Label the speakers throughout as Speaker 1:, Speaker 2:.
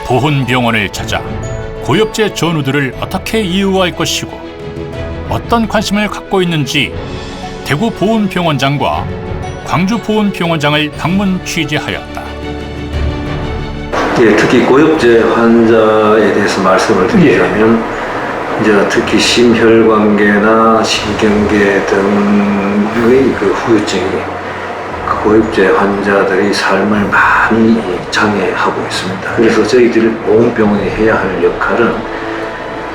Speaker 1: 보훈병원을 찾아 고엽제 전우들을 어떻게 이해할 것이고 어떤 관심을 갖고 있는지 대구 보훈병원장과 광주 보훈병원장을 방문 취재하였다.
Speaker 2: 예, 특히 고엽제 환자에 대해서 말씀을 드리자면 이제 특히 심혈관계나 신경계 등의 그 후유증이 고엽제 환자들이 삶을 많이 장애하고 있습니다. 그래서 저희들 보훈병원이 해야 할 역할은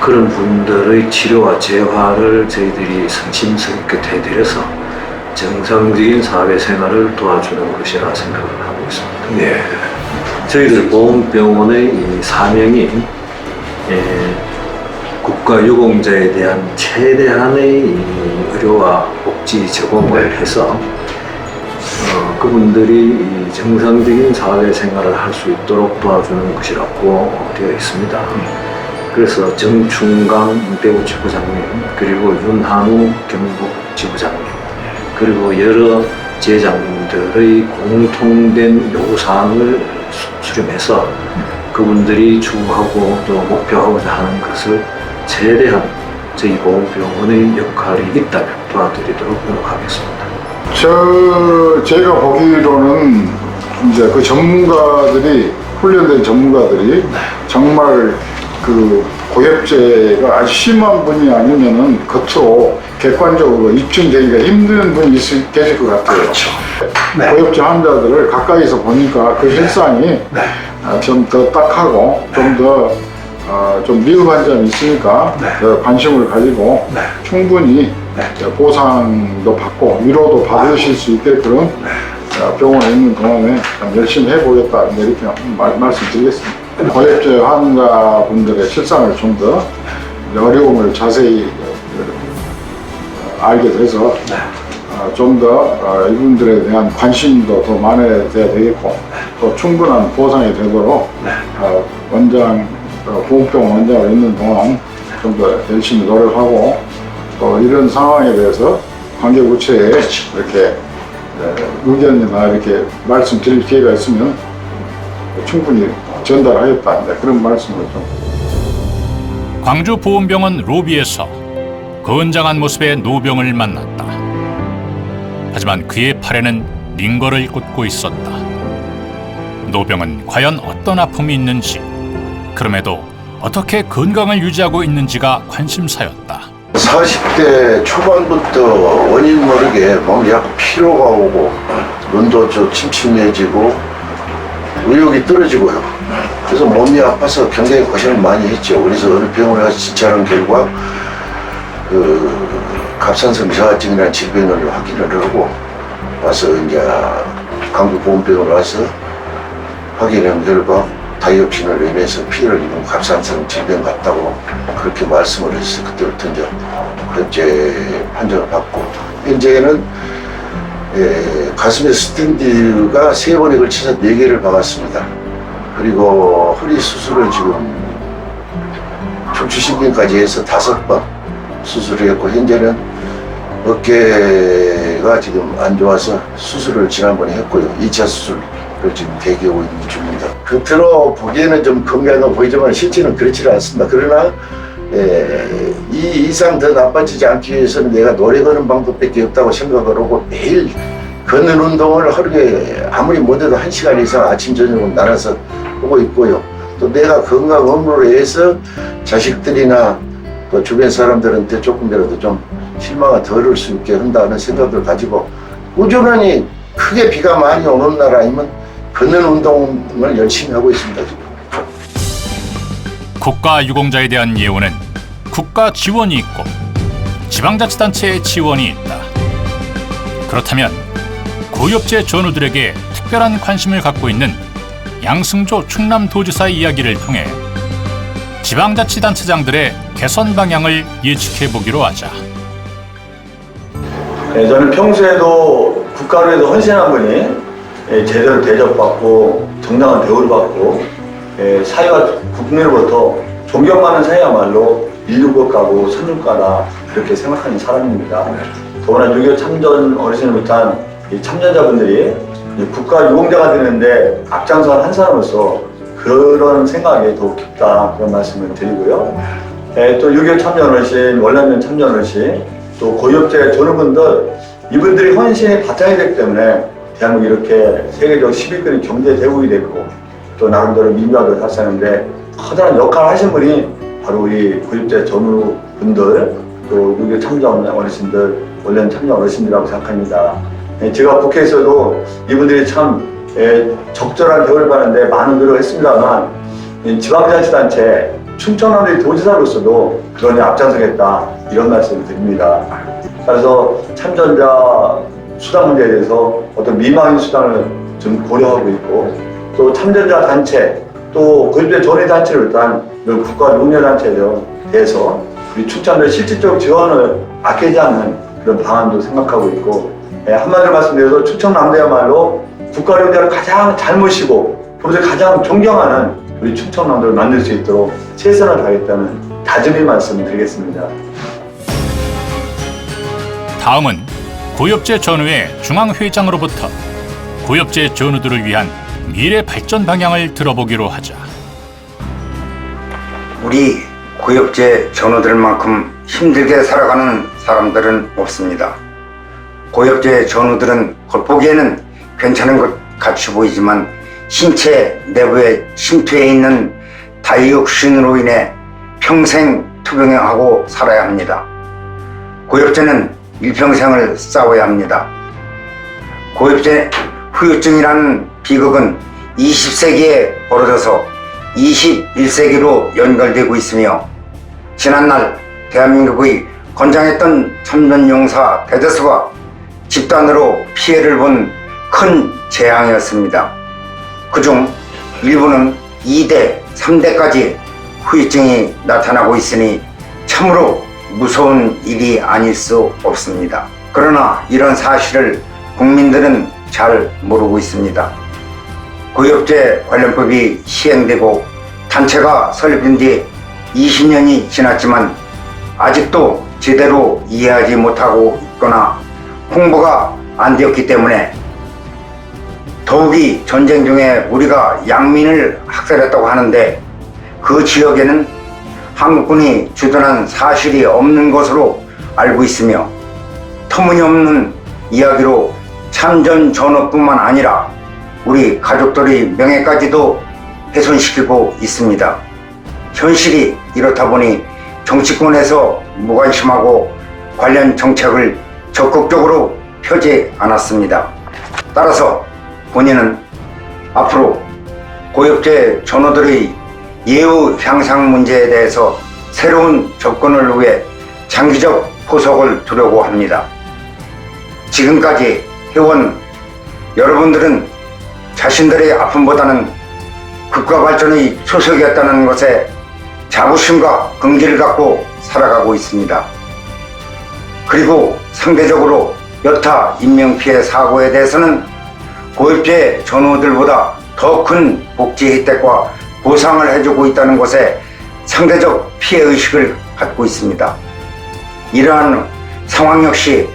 Speaker 2: 그런 분들의 치료와 재활을 저희들이 성심스럽게 해드려서 정상적인 사회생활을 도와주는 것이라 생각을 하고 있습니다.
Speaker 3: 네.
Speaker 2: 저희들 보훈병원의 이 사명이 국가유공자에 대한 최대한의 의료와 복지 제공을 해서 그분들이 정상적인 사회생활을 할 수 있도록 도와주는 것이라고 되어 있습니다. 그래서 정충강 배우지부장님, 그리고 윤한우 경북지부장님, 그리고 여러 제장님들의 공통된 요구사항을 수렴해서 그분들이 추구하고 또 목표하고자 하는 것을 최대한 저희 보훈병원의 역할이 있다면 도와드리도록 노력하겠습니다.
Speaker 3: 제가 보기로는 이제 그 전문가들이, 훈련된 전문가들이 정말 그 고엽제가 아주 심한 분이 아니면은 겉으로 객관적으로 입증되기가 힘든 분이 계실 것 같아요.
Speaker 4: 그렇죠. 네.
Speaker 3: 고엽제 환자들을 가까이서 보니까 그 실상이 좀 더 딱하고 좀 더 좀 미흡한 점이 있으니까 관심을 가지고 충분히 보상도 받고 위로도 받으실 수 있게끔 병원에 있는 동안에 열심히 해보겠다 이렇게 말씀드리겠습니다. 고엽제 환자분들의 실상을 좀 더 어려움을 자세히 알게 돼서 좀 더 이분들에 대한 관심도 더 많아야 되겠고 또 충분한 보상이 되도록 보훈병원 원장으로 있는 동안 좀 더 열심히 노력하고 또 이런 상황에 대해서 관계부처에 이렇게 의견이나 이렇게 말씀드릴 기회가 있으면 충분히 전달하겠다 그런 말씀을 좀.
Speaker 1: 광주 보훈병원 로비에서 건장한 모습의 노병을 만났다. 하지만 그의 팔에는 링거를 꽂고 있었다. 노병은 과연 어떤 아픔이 있는지, 그럼에도 어떻게 건강을 유지하고 있는지가 관심사였다.
Speaker 4: 40대 초반부터 원인 모르게 몸이 약간 피로가 오고 눈도 좀 침침해지고 의욕이 떨어지고요. 그래서 몸이 아파서 굉장히 고생을 많이 했죠. 그래서 어느 병원에 가서 진찰한 결과 갑상선 저하증이라는 질병을 확인을 하고 와서 이제 광주보훈병원에 와서 확인한 결과 다이옥신을 인해서 피를 입은 갑상선 질병 같다고 그렇게 말씀을 했어요. 그때부터 이제 현재 판정을 받고 현재는 가슴에 스텐트가 3번에 걸쳐서 4개를 박았습니다. 그리고 허리 수술을 지금 척추신경까지 해서 5번 수술을 했고 현재는 어깨가 지금 안 좋아서 수술을 지난번에 했고요. 2차 수술을 지금 대기하고 있는 중입니다. 겉으로 보기에는 좀 건강해 보이지만 실제는 그렇지 않습니다. 그러나 이 이상 더 나빠지지 않기 위해서는 내가 노래 거는 방법밖에 없다고 생각을 하고 매일 걷는 운동을 하루에 아무리 못해도 1시간 이상 아침 저녁으로 나눠서 하고 있고요. 또 내가 건강 업무를 해서 자식들이나 또 주변 사람들한테 조금이라도 좀 실망을 덜을 수 있게 한다는 생각을 가지고 꾸준히 크게 비가 많이 오는 날 아니면 걷는 운동을 열심히 하고 있습니다. 지금.
Speaker 1: 국가유공자에 대한 예우는 국가 지원이 있고 지방자치단체의 지원이 있다. 그렇다면 고엽제 전우들에게 특별한 관심을 갖고 있는 양승조 충남도지사의 이야기를 통해 지방자치단체장들의 개선 방향을 예측해보기로 하자.
Speaker 5: 저는 평소에도 국가를 위해서 헌신한 분이 제대로 대접받고 정당한 대우를 받고 사회와 국민으로부터 존경받는 사회야말로 인류국가고 선진국가다 그렇게 생각하는 사람입니다. 더구나 6.25 참전 어르신을 비롯한 이 참전자분들이 국가 유공자가 되는데 앞장선 한 사람으로서 그런 생각이 더욱 깊다 그런 말씀을 드리고요. 또 6.25 참전어르신, 월남전 참전어르신, 또 고위업체 전우분들 이분들이 헌신의 바탕이 됐기 때문에 대한민국이 이렇게 세계적 10위권의 경제 대국이 됐고 또 나름대로 민주화도 달성하는데 커다란 역할을 하신 분이 바로 우리 고위업체 전우분들 또 6.25 참전 어르신들, 원래는 참전 어르신이라고 생각합니다. 제가 국회에서도 이분들이 참 적절한 대우를 받는데 많은 노력을 했습니다만 지방자치단체 충청남도의 도지사로서도 그런 데 앞장서겠다 이런 말씀을 드립니다. 그래서 참전자 수당 문제에 대해서 어떤 미만인 수당을 좀 고려하고 있고 또 참전자 단체 또 고위업체 전위 단체를 비롯한 이런 국가 용례단체에 대해서 우리 충청도의 실질적 지원을 아끼지 않는 그런 방안도 생각하고 있고 한마디로 말씀드려서 충청남도야말로 국가령제를 가장 잘 모시고 그것을 가장 존경하는 우리 충청남도를 만들 수 있도록 최선을 다하겠다는 다짐의 말씀을 드리겠습니다.
Speaker 1: 다음은 고위업체 전우회 중앙회장으로부터 고위업체 전우들을 위한 미래 발전 방향을 들어보기로 하자.
Speaker 6: 우리 고위업체 전우들만큼 힘들게 살아가는 사람들은 없습니다. 고위업체 전우들은 겉보기에는 괜찮은 것 같이 보이지만 신체 내부에 침투해 있는 다이옥신으로 인해 평생 투병하고 살아야 합니다. 고위업체는 일평생을 싸워야 합니다. 고위업체 후유증이라는 비극은 20세기에 벌어져서 21세기로 연결되고 있으며 지난날 대한민국의 건장했던 참전용사 대다수가 집단으로 피해를 본 큰 재앙이었습니다. 그중 일부는 2대, 3대까지 후유증이 나타나고 있으니 참으로 무서운 일이 아닐 수 없습니다. 그러나 이런 사실을 국민들은 잘 모르고 있습니다. 고위업체 관련법이 시행되고 단체가 설립된 뒤 20년이 지났지만 아직도 제대로 이해하지 못하고 있거나 홍보가 안 되었기 때문에 더욱이 전쟁 중에 우리가 양민을 학살했다고 하는데 그 지역에는 한국군이 주둔한 사실이 없는 것으로 알고 있으며 터무니없는 이야기로 참전 전우뿐만 아니라 우리 가족들의 명예까지도 훼손시키고 있습니다. 현실이 이렇다 보니 정치권에서 무관심하고 관련 정책을 적극적으로 펴지 않았습니다. 따라서 본인은 앞으로 고위업체 전우들의 예우 향상 문제에 대해서 새로운 접근을 위해 장기적 포석을 두려고 합니다. 지금까지 해온 여러분들은 자신들의 아픔보다는 국가 발전의 초석이었다는 것에 자부심과 긍지를 갖고 살아가고 있습니다. 그리고 상대적으로 여타 인명피해 사고에 대해서는 고위업체 전우들보다 더 큰 복지 혜택과 보상을 해주고 있다는 것에 상대적 피해의식을 갖고 있습니다. 이러한 상황 역시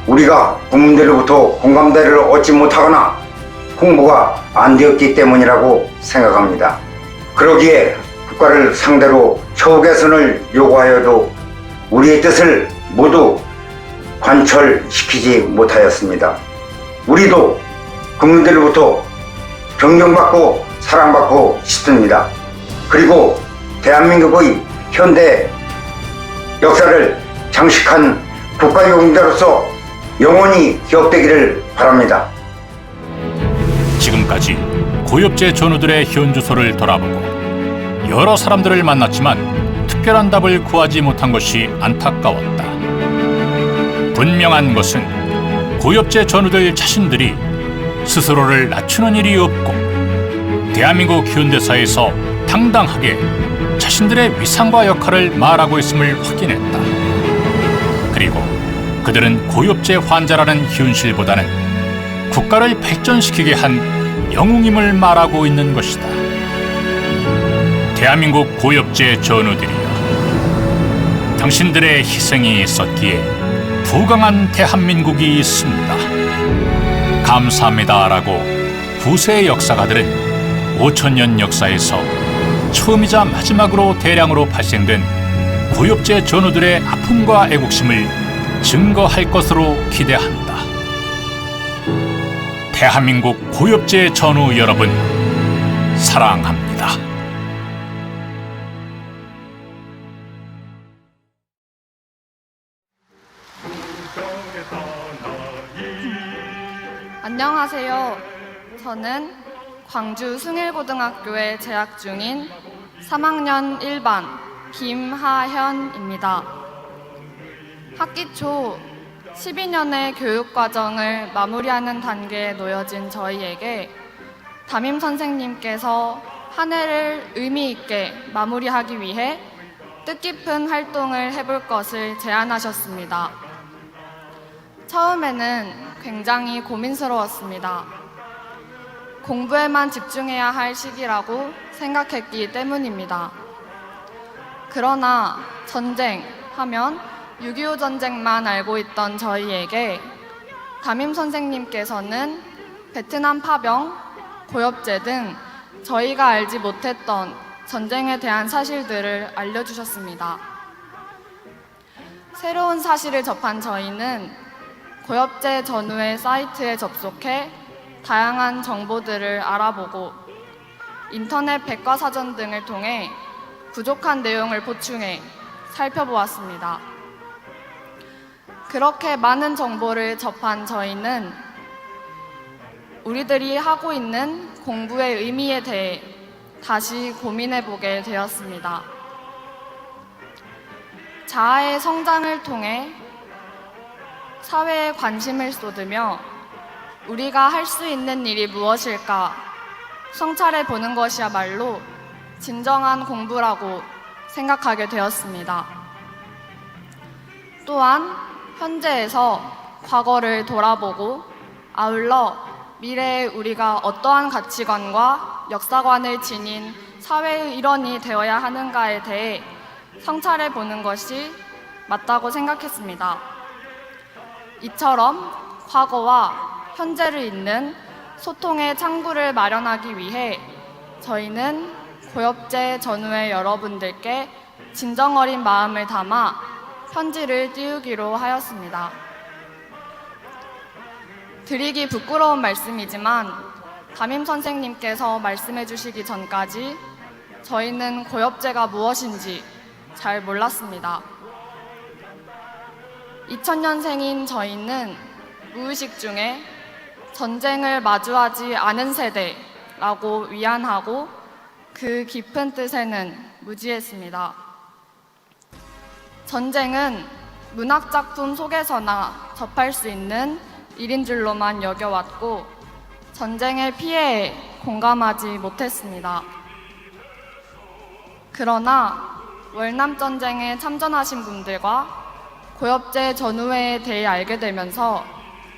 Speaker 6: 우리가 국민들로부터 공감대를 얻지 못하거나 홍보가 안 되었기 때문이라고 생각합니다. 그러기에 국가를 상대로 처우 개선을 요구하여도 우리의 뜻을 모두 관철시키지 못하였습니다. 우리도 국민들로부터 존경받고 사랑받고 싶습니다. 그리고 대한민국의 현대 역사를 장식한 국가용자로서 영원히 기억되기를 바랍니다.
Speaker 1: 지금까지 고위업체 전우들의 현주소를 돌아보고 여러 사람들을 만났지만 특별한 답을 구하지 못한 것이 안타까웠다. 분명한 것은 고위업체 전우들 자신들이 스스로를 낮추는 일이 없고 대한민국 현대사에서 당당하게 자신들의 위상과 역할을 말하고 있음을 확인했다. 그리고 그들은 고위업체 환자라는 현실보다는 국가를 발전시키게 한 영웅임을 말하고 있는 것이다. 대한민국 고위업체 전우들이여, 당신들의 희생이 있었기에 부강한 대한민국이 있습니다. 감사합니다라고 후세 역사가들은 5천년 역사에서 처음이자 마지막으로 대량으로 발생된 고엽제 전우들의 아픔과 애국심을 증거할 것으로 기대한다. 대한민국 고엽제 전우 여러분, 사랑합니다.
Speaker 7: 안녕하세요. 저는 광주 숭일고등학교에 재학 중인 3학년 1반 김하현입니다. 학기 초 12년의 교육과정을 마무리하는 단계에 놓여진 저희에게 담임 선생님께서 한 해를 의미 있게 마무리하기 위해 뜻깊은 활동을 해볼 것을 제안하셨습니다. 처음에는 굉장히 고민스러웠습니다. 공부에만 집중해야 할 시기라고 생각했기 때문입니다. 그러나 전쟁 하면 6.25 전쟁만 알고 있던 저희에게 담임 선생님께서는 베트남 파병, 고엽제 등 저희가 알지 못했던 전쟁에 대한 사실들을 알려주셨습니다. 새로운 사실을 접한 저희는 고엽제 전우의 사이트에 접속해 다양한 정보들을 알아보고 인터넷 백과사전 등을 통해 부족한 내용을 보충해 살펴보았습니다. 그렇게 많은 정보를 접한 저희는 우리들이 하고 있는 공부의 의미에 대해 다시 고민해보게 되었습니다. 자아의 성장을 통해 사회에 관심을 쏟으며 우리가 할 수 있는 일이 무엇일까 성찰해 보는 것이야말로 진정한 공부라고 생각하게 되었습니다. 또한 현재에서 과거를 돌아보고 아울러 미래에 우리가 어떠한 가치관과 역사관을 지닌 사회의 일원이 되어야 하는가에 대해 성찰해 보는 것이 맞다고 생각했습니다. 이처럼 과거와 현재를 잇는 소통의 창구를 마련하기 위해 저희는 고엽제 전우의 여러분들께 진정어린 마음을 담아 편지를 띄우기로 하였습니다. 드리기 부끄러운 말씀이지만 담임 선생님께서 말씀해 주시기 전까지 저희는 고엽제가 무엇인지 잘 몰랐습니다. 2000년생인 저희는 무의식 중에 전쟁을 마주하지 않은 세대라고 위안하고 그 깊은 뜻에는 무지했습니다. 전쟁은 문학작품 속에서나 접할 수 있는 일인 줄로만 여겨왔고 전쟁의 피해에 공감하지 못했습니다. 그러나 월남전쟁에 참전하신 분들과 고엽제 전우회에 대해 알게 되면서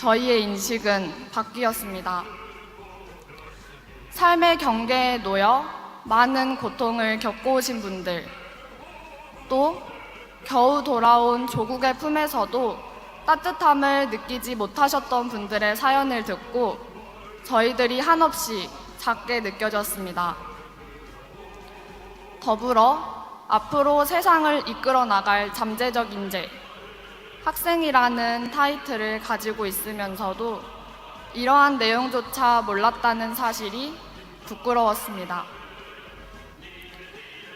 Speaker 7: 저희의 인식은 바뀌었습니다. 삶의 경계에 놓여 많은 고통을 겪어오신 분들, 또 겨우 돌아온 조국의 품에서도 따뜻함을 느끼지 못하셨던 분들의 사연을 듣고 저희들이 한없이 작게 느껴졌습니다. 더불어 앞으로 세상을 이끌어 나갈 잠재적 인재, 학생이라는 타이틀을 가지고 있으면서도 이러한 내용조차 몰랐다는 사실이 부끄러웠습니다.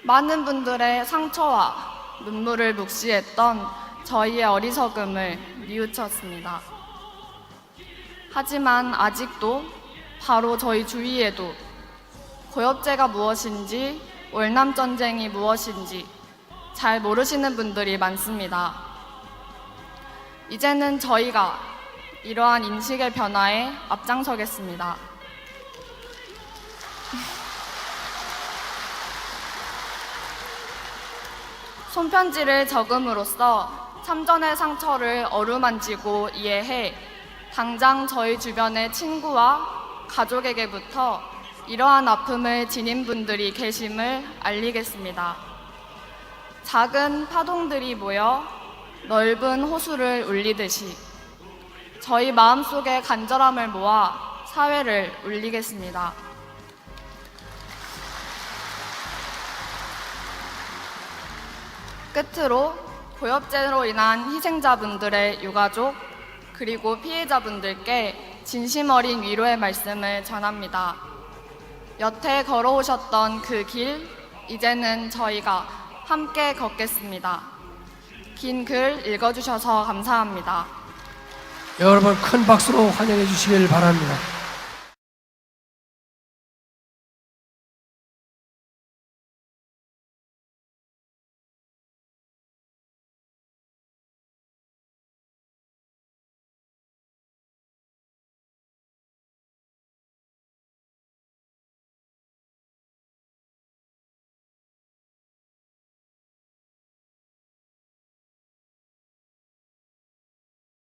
Speaker 7: 많은 분들의 상처와 눈물을 묵시했던 저희의 어리석음을 뉘우쳤습니다. 하지만 아직도 바로 저희 주위에도 고엽제가 무엇인지, 월남전쟁이 무엇인지 잘 모르시는 분들이 많습니다. 이제는 저희가 이러한 인식의 변화에 앞장서겠습니다. 손편지를 적음으로써 참전의 상처를 어루만지고 이해해 당장 저희 주변의 친구와 가족에게부터 이러한 아픔을 지닌 분들이 계심을 알리겠습니다. 작은 파동들이 모여 넓은 호수를 울리듯이 저희 마음속의 간절함을 모아 사회를 울리겠습니다. 끝으로 고엽제로 인한 희생자분들의 유가족 그리고 피해자분들께 진심 어린 위로의 말씀을 전합니다. 여태 걸어오셨던 그 길, 이제는 저희가 함께 걷겠습니다. 긴 글 읽어주셔서 감사합니다.
Speaker 8: 여러분 큰 박수로 환영해 주시길 바랍니다.